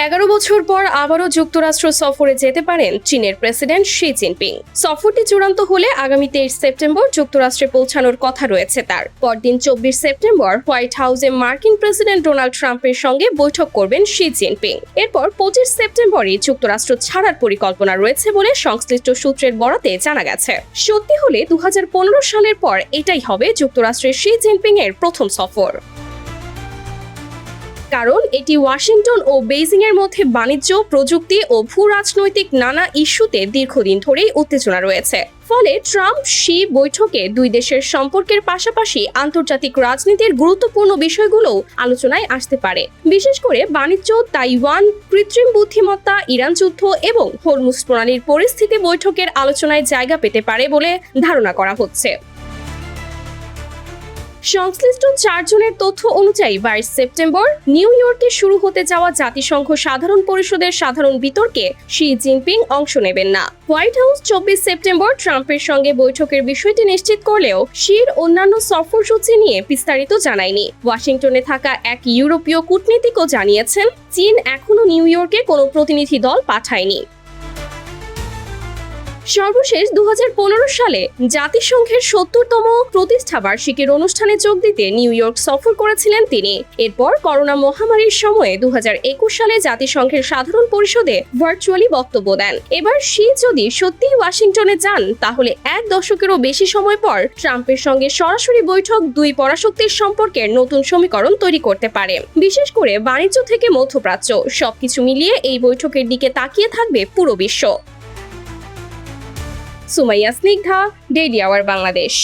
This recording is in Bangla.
11 বছর পর আবারও যুক্তরাষ্ট্র সফরে যেতে পারেন চীনের প্রেসিডেন্ট শি জিনপিং। সফরটি চূড়ান্ত হলে আগামী 23 সেপ্টেম্বর যুক্তরাষ্ট্রে পৌঁছানোর কথা রয়েছে তার। পরদিন 24 সেপ্টেম্বর হোয়াইট হাউসে মার্কিন প্রেসিডেন্ট ডোনাল্ড ট্রাম্পের সঙ্গে বৈঠক করবেন শি জিনপিং। এরপর 25 সেপ্টেম্বরই যুক্তরাষ্ট্র ছাড়ার পরিকল্পনা রয়েছে বলে সংশ্লিষ্ট সূত্রের বরাতে জানা গেছে। সত্যি হলে 2015 সালের পর এটাই হবে যুক্তরাষ্ট্রের শি জিনপিং এর প্রথম সফর। কারণ এটি ওয়াশিংটন ও বেইজিং এর মধ্যে বাণিজ্য, প্রযুক্তি ও ভূরাজনৈতিক নানা ইস্যুতে দীর্ঘদিন ধরেই উত্তেজনা রয়েছে। ফলে ট্রাম্প শি বৈঠকে দুই দেশের সম্পর্কের পাশাপাশি আন্তর্জাতিক রাজনীতির গুরুত্বপূর্ণ বিষয়গুলোও আলোচনায় আসতে পারে। বিশেষ করে বাণিজ্য, তাইওয়ান, কৃত্রিম বুদ্ধিমত্তা, ইরান যুদ্ধ এবং হরমুজ প্রণালীর পরিস্থিতি বৈঠকের আলোচনায় জায়গা পেতে পারে বলে ধারণা করা হচ্ছে। সংশ্লিষ্ট 4 জনের তথ্য অনুযায়ী 22 সেপ্টেম্বর নিউ ইয়র্কে শুরু হতে যাওয়া জাতিসংঘ সাধারণ পরিষদের সাধারণ বিতর্কে শি জিনপিং অংশ নেবেন না। হোয়াইট হাউস 24 সেপ্টেম্বর ট্রাম্পের সঙ্গে বৈঠকের বিষয়টি নিশ্চিত করলেও শির অন্যান্য সফরসূচি নিয়ে বিস্তারিত জানায়নি। ওয়াশিংটনে থাকা এক ইউরোপীয় কূটনীতিকও জানিয়েছেন, চীন এখনো নিউ ইয়র্কে কোনো প্রতিনিধি দল পাঠায়নি। সর্বশেষ 2015 সালে জাতিসংঘের 70তম প্রতিষ্ঠা বার্ষিকীর অনুষ্ঠানে যোগ দিতে নিউ ইয়র্ক সফর করেছিলেন তিনি। এরপর করোনা মহামারীর সময়ে 2021 সালে জাতিসংঘের সাধারণ পরিষদে ভার্চুয়ালি বক্তব্য দেন। এবার শি যদি সত্যিই ওয়াশিংটনে যান, তাহলে 1 দশকেরও বেশি সময় পর ট্রাম্পের সঙ্গে সরাসরি বৈঠক দুই পরাশক্তির সম্পর্কের নতুন সমীকরণ তৈরি করতে পারে। বিশেষ করে বাণিজ্য থেকে মধ্যপ্রাচ্য সবকিছু মিলিয়ে এই বৈঠকের দিকে তাকিয়ে থাকবে পুরো বিশ্ব। Sumaiya Snigdha, daily our Bangladesh.